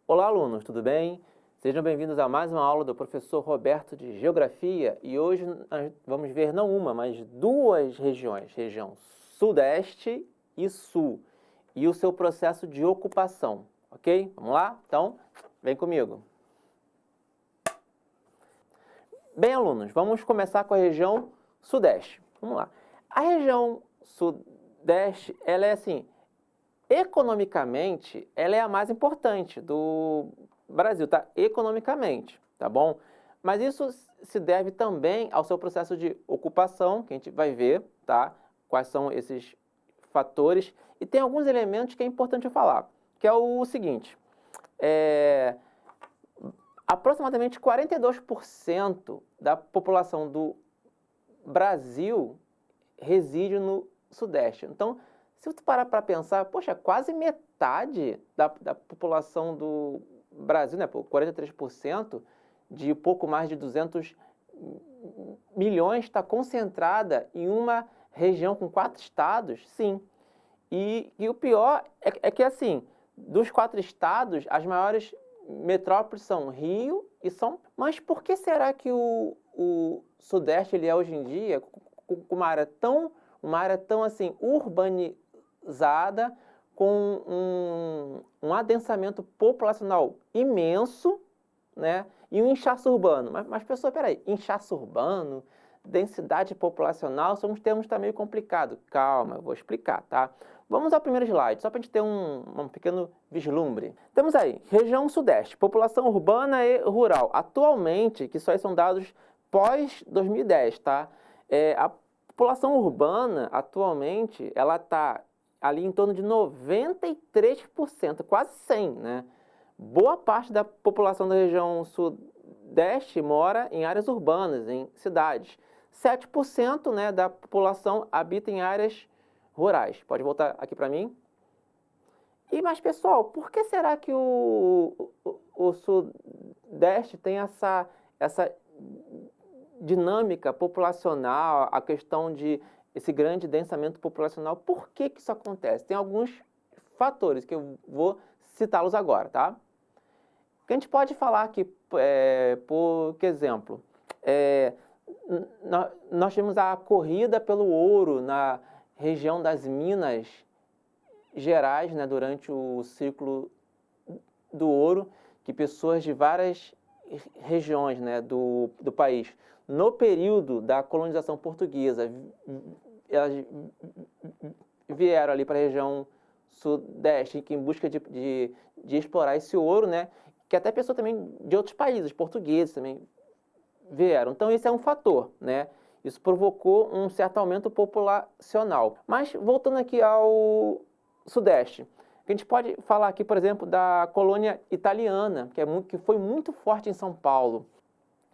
Olá, alunos, tudo bem? Sejam bem-vindos a mais uma aula do professor Roberto de Geografia e hoje nós vamos ver não uma, mas duas regiões, região Sudeste e Sul, e o seu processo de ocupação, ok? Vamos lá? Então, vem comigo. Bem, alunos, vamos começar com a região Sudeste. Vamos lá. A região Sudeste, ela é assim, economicamente, ela é a mais importante do Brasil, tá? Economicamente, tá bom? Mas isso se deve também ao seu processo de ocupação, que a gente vai ver, tá? Quais são esses fatores. E tem alguns elementos que é importante eu falar, que é o seguinte, aproximadamente 42% da população do Brasil reside no Sudeste. Então, se você parar para pensar, poxa, quase metade da população do Brasil, né, 43%, de pouco mais de 200 milhões, está concentrada em uma região com 4 estados, sim. E o pior é que, assim, dos 4 estados, as maiores metrópoles são Rio e São Paulo. Mas por que será que o Sudeste ele é hoje em dia com uma área tão assim urbanizada, com um adensamento populacional imenso, né? E um inchaço urbano. Mas pessoal, peraí, inchaço urbano, densidade populacional, são uns termos que tá meio complicado. Calma, eu vou explicar, tá? Vamos ao primeiro slide, só para a gente ter um pequeno vislumbre. Temos aí, região Sudeste, população urbana e rural. Atualmente, que só são dados pós-2010, tá? A população urbana, atualmente, ela está ali em torno de 93%, quase 100%, né? Boa parte da população da região Sudeste mora em áreas urbanas, em cidades. 7%, né, da população habita em áreas rurais. Pode voltar aqui para mim? Mas, pessoal, por que será que o Sudeste tem essa dinâmica populacional, a questão de esse grande densamento populacional? Por que isso acontece? Tem alguns fatores que eu vou citá-los agora, tá? Que a gente pode falar aqui, por exemplo, nós temos a corrida pelo ouro na região das Minas Gerais, né, durante o ciclo do ouro, que pessoas de várias regiões, né, do país, no período da colonização portuguesa, elas vieram ali para a região Sudeste em busca de explorar esse ouro, né, que até pessoas também de outros países, portugueses também vieram. Então, esse é um fator, né? Isso provocou um certo aumento populacional. Mas, voltando aqui ao Sudeste, a gente pode falar aqui, por exemplo, da colônia italiana, que foi muito forte em São Paulo.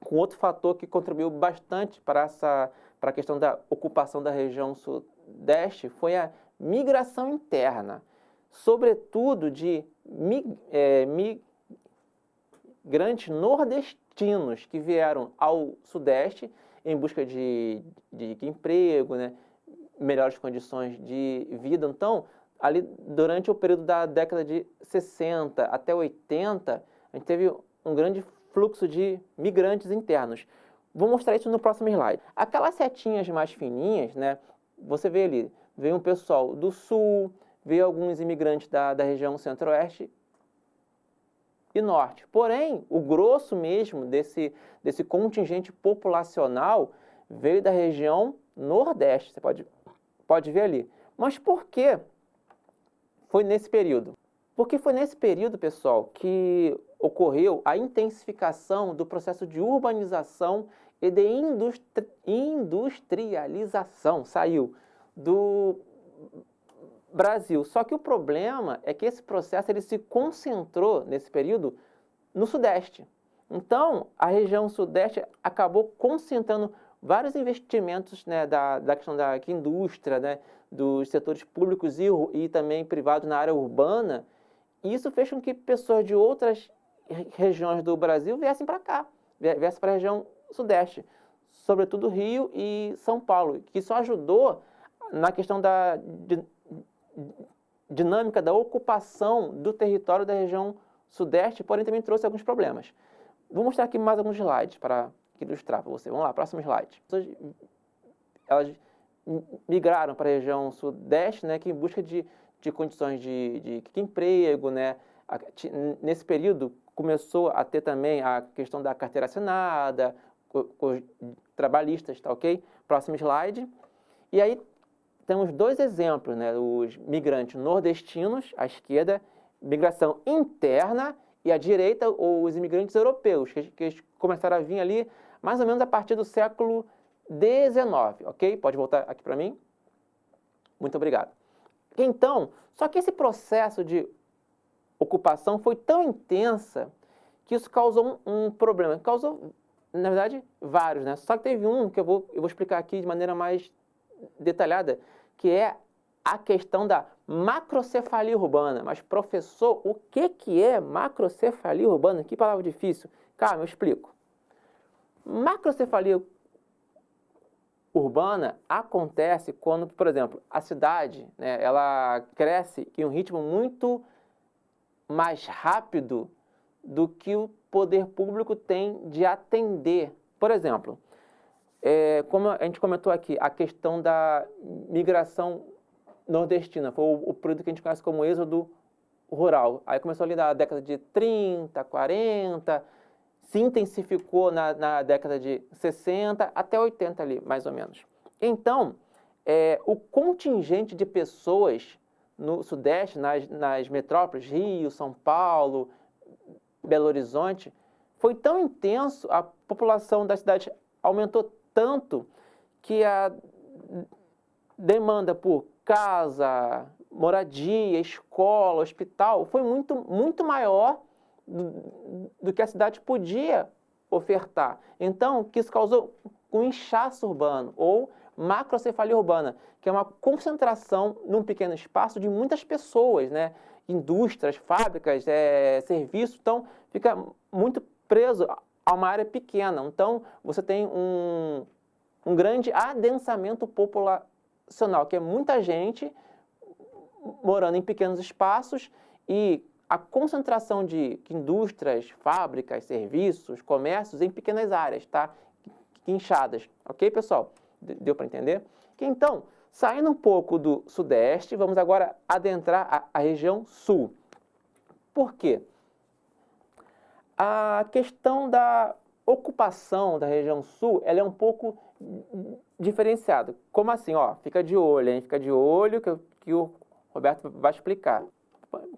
Com outro fator que contribuiu bastante para a questão da ocupação da região Sudeste foi a migração interna, sobretudo de migrantes nordestinos que vieram ao Sudeste em busca de emprego, né, melhores condições de vida. Então, ali durante o período da década de 60 até 80, a gente teve um grande fluxo de migrantes internos. Vou mostrar isso no próximo slide. Aquelas setinhas mais fininhas, né, você vê ali, veio um pessoal do Sul, veio alguns imigrantes da região Centro-Oeste e Norte. Porém, o grosso mesmo desse contingente populacional veio da região Nordeste, você pode ver ali. Mas por que foi nesse período? Porque foi nesse período, pessoal, que ocorreu a intensificação do processo de urbanização e de industrialização. Saiu do Brasil. Só que o problema é que esse processo ele se concentrou, nesse período, no Sudeste. Então, a região Sudeste acabou concentrando vários investimentos, né, da questão da indústria, né, dos setores públicos e também privados na área urbana, e isso fez com que pessoas de outras regiões do Brasil viessem para cá, viessem para a região Sudeste, sobretudo Rio e São Paulo, que isso ajudou na questão dinâmica da ocupação do território da região Sudeste, porém também trouxe alguns problemas. Vou mostrar aqui mais alguns slides para ilustrar para você. Vamos lá, próximo slide. Elas migraram para a região Sudeste, né, que em busca de condições de emprego, né? Nesse período começou a ter também a questão da carteira assinada, trabalhistas, tá ok? Próximo slide. E aí temos dois exemplos, né? Os migrantes nordestinos, à esquerda, migração interna, e à direita, os imigrantes europeus, que começaram a vir ali mais ou menos a partir do século XIX, ok? Pode voltar aqui para mim? Muito obrigado. Então, só que esse processo de ocupação foi tão intensa que isso causou um problema. Causou, na verdade, vários, né? Só que teve um que eu vou explicar aqui de maneira mais detalhada, que é a questão da macrocefalia urbana. Mas, professor, o que é macrocefalia urbana? Que palavra difícil. Calma, eu explico. Macrocefalia urbana acontece quando, por exemplo, a cidade, né, ela cresce em um ritmo muito mais rápido do que o poder público tem de atender. Por exemplo, como a gente comentou aqui, a questão da migração nordestina, foi o período que a gente conhece como êxodo rural. Aí começou ali na década de 30, 40, se intensificou na década de 60 até 80 ali, mais ou menos. Então, o contingente de pessoas no Sudeste, nas metrópoles, Rio, São Paulo, Belo Horizonte, foi tão intenso, a população da cidade aumentou tanto que a demanda por casa, moradia, escola, hospital foi muito maior do que a cidade podia ofertar. Então, que isso causou um inchaço urbano ou macrocefalia urbana, que é uma concentração num pequeno espaço de muitas pessoas, né? Indústrias, fábricas, serviços, então fica muito preso a uma área pequena. Então, você tem um grande adensamento populacional, que é muita gente morando em pequenos espaços e a concentração de indústrias, fábricas, serviços, comércios em pequenas áreas, tá? Inchadas. Ok, pessoal? Deu para entender? Então, saindo um pouco do Sudeste, vamos agora adentrar a região Sul. Por quê? A questão da ocupação da região Sul, ela é um pouco diferenciada. Como assim? Ó, fica de olho, hein? Fica de olho que o Roberto vai explicar.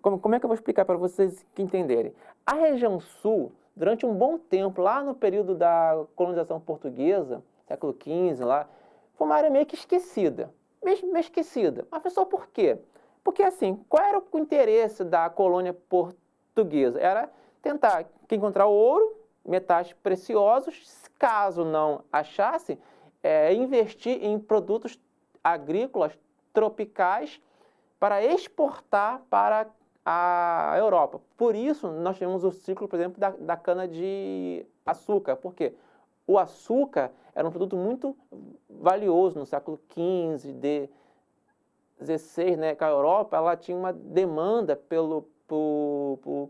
Como é que eu vou explicar para vocês que entenderem? A região Sul, durante um bom tempo, lá no período da colonização portuguesa, século XV, lá, foi uma área meio que esquecida. Meio esquecida. Mas, pessoal, por quê? Porque, assim, qual era o interesse da colônia portuguesa? Era tentar encontrar ouro, metais preciosos, caso não achasse, investir em produtos agrícolas tropicais para exportar para a Europa. Por isso, nós temos o ciclo, por exemplo, da cana-de-açúcar. Por quê? O açúcar era um produto muito valioso no século XV, XVI, né? Que a Europa ela tinha uma demanda por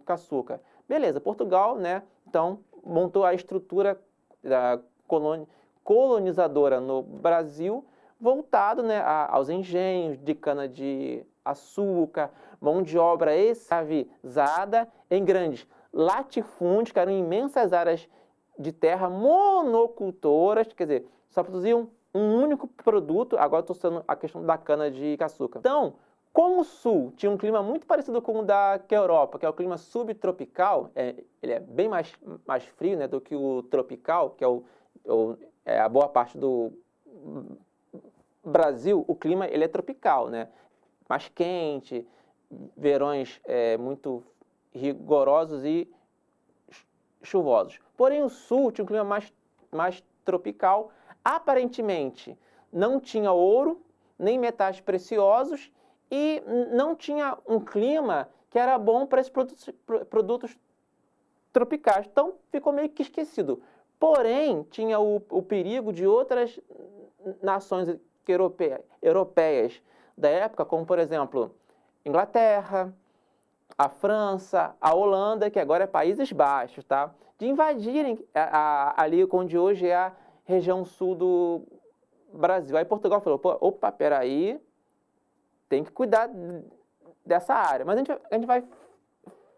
açúcar. Beleza, Portugal, né? Então, montou a estrutura da colonizadora no Brasil, voltado, né, aos engenhos de cana-de-açúcar, mão de obra escravizada em grandes latifúndios, que eram imensas áreas de terra monocultoras, quer dizer, só produziam um único produto. Agora estou citando a questão da cana-de-açúcar. Então, como o Sul tinha um clima muito parecido com o da Europa, que é o clima subtropical, ele é bem mais frio, né, do que o tropical, que é a boa parte do Brasil. O clima ele é tropical, né, mais quente, verões muito rigorosos e chuvosos. Porém, o Sul tinha um clima mais tropical. Aparentemente, não tinha ouro, nem metais preciosos e não tinha um clima que era bom para esses produtos tropicais. Então, ficou meio que esquecido. Porém, tinha o perigo de outras nações europeias da época, como, por exemplo, Inglaterra, a França, a Holanda, que agora é Países Baixos, tá? De invadirem ali onde hoje é a região sul do Brasil. Aí Portugal falou, pô, opa, peraí, tem que cuidar dessa área. Mas a gente vai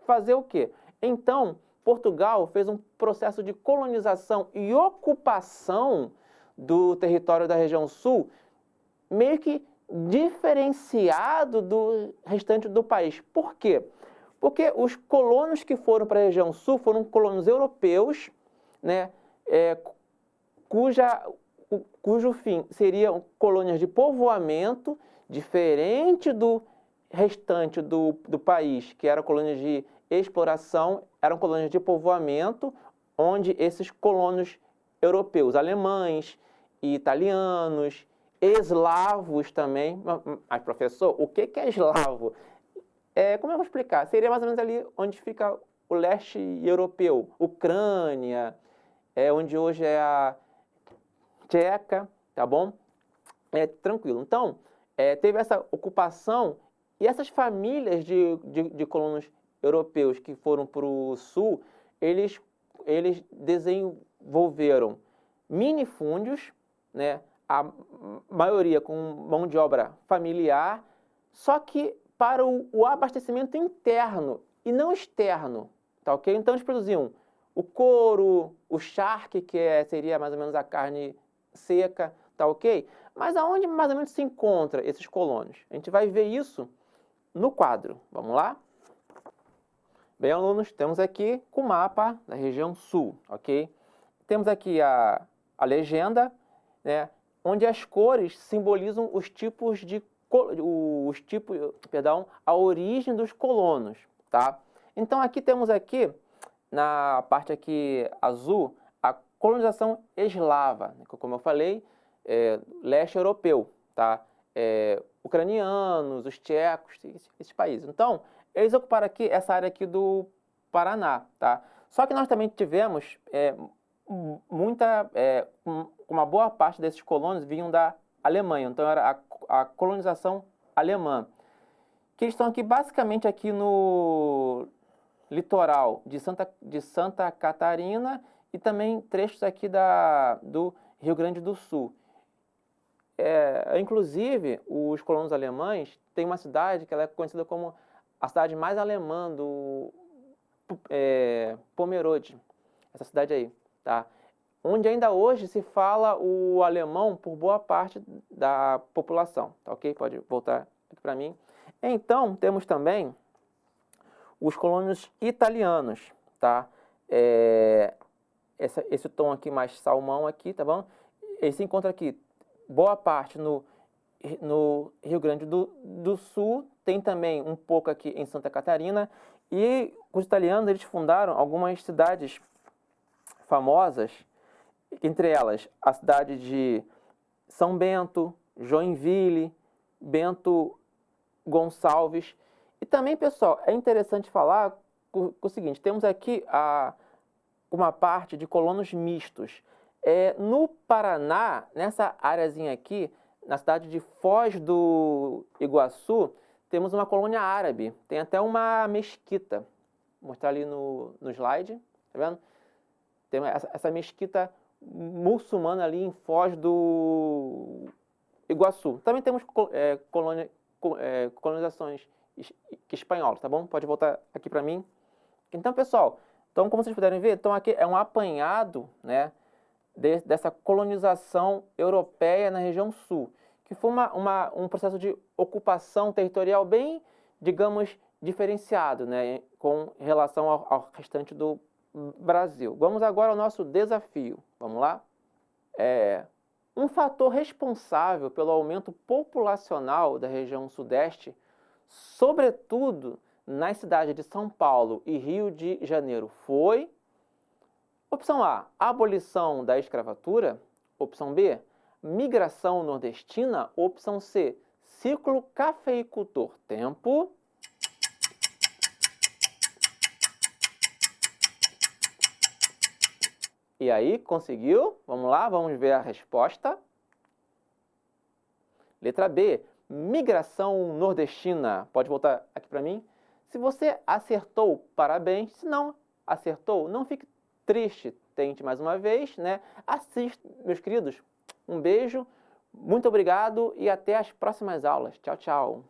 fazer o quê? Então, Portugal fez um processo de colonização e ocupação do território da região sul, meio que diferenciado do restante do país. Por quê? Porque os colonos que foram para a região sul foram colonos europeus, né, cujo fim seriam colônias de povoamento, diferente do restante do país, que eram colônias de exploração, eram colônias de povoamento, onde esses colonos europeus, alemães, italianos, eslavos também. Mas, professor, o que é eslavo? Como eu vou explicar? Seria mais ou menos ali onde fica o leste europeu, Ucrânia, onde hoje é a Tcheca, tá bom? Tranquilo. Então, teve essa ocupação e essas famílias de colonos europeus que foram para o sul, eles desenvolveram minifúndios, né? A maioria com mão de obra familiar, só que para o abastecimento interno e não externo, tá ok? Então eles produziam o couro, o charque, que seria mais ou menos a carne seca, tá ok? Mas aonde mais ou menos se encontra esses colônios? A gente vai ver isso no quadro. Vamos lá? Bem, alunos, temos aqui o mapa da região sul, ok? Temos aqui a legenda, né, onde as cores simbolizam os tipos a origem dos colonos, tá? Então aqui temos aqui, na parte aqui azul, a colonização eslava, né, como eu falei, leste europeu, tá? Ucranianos, os tchecos, esses países. Então, eles ocuparam aqui essa área aqui do Paraná, tá? Só que nós também tivemos uma boa parte desses colonos vinham da Alemanha, então era a colonização alemã, que eles estão aqui basicamente aqui no litoral de Santa Catarina e também trechos aqui do Rio Grande do Sul. Inclusive, os colonos alemães têm uma cidade que ela é conhecida como a cidade mais alemã do Pomerode, essa cidade aí, tá? Onde ainda hoje se fala o alemão por boa parte da população, tá ok? Pode voltar aqui para mim. Então, temos também os colonos italianos, tá? Esse tom aqui mais salmão aqui, tá bom? Ele se encontra aqui, boa parte no Rio Grande do Sul, tem também um pouco aqui em Santa Catarina, e os italianos, eles fundaram algumas cidades famosas, entre elas a cidade de São Bento, Joinville, Bento Gonçalves. E também, pessoal, é interessante falar o seguinte, temos aqui uma parte de colonos mistos. No Paraná, nessa areazinha aqui, na cidade de Foz do Iguaçu, temos uma colônia árabe, tem até uma mesquita. Vou mostrar ali no slide, tá vendo? Tem essa mesquita muçulmana ali em Foz do Iguaçu. Também temos colonizações espanholas, tá bom? Pode voltar aqui para mim. Então, pessoal, então, como vocês puderem ver, então aqui é um apanhado, né, dessa colonização europeia na região sul, que foi um processo de ocupação territorial bem, digamos, diferenciado, né, com relação ao restante do Brasil. Vamos agora ao nosso desafio. Vamos lá? Um fator responsável pelo aumento populacional da região sudeste, sobretudo nas cidades de São Paulo e Rio de Janeiro, foi: opção A, abolição da escravatura; opção B, migração nordestina; opção C, ciclo cafeicultor. Tempo. E aí, conseguiu? Vamos lá, vamos ver a resposta. Letra B, migração nordestina. Pode voltar aqui para mim. Se você acertou, parabéns. Se não acertou, não fique triste. Tente mais uma vez, né? Assista, meus queridos. Um beijo, muito obrigado e até as próximas aulas. Tchau, tchau.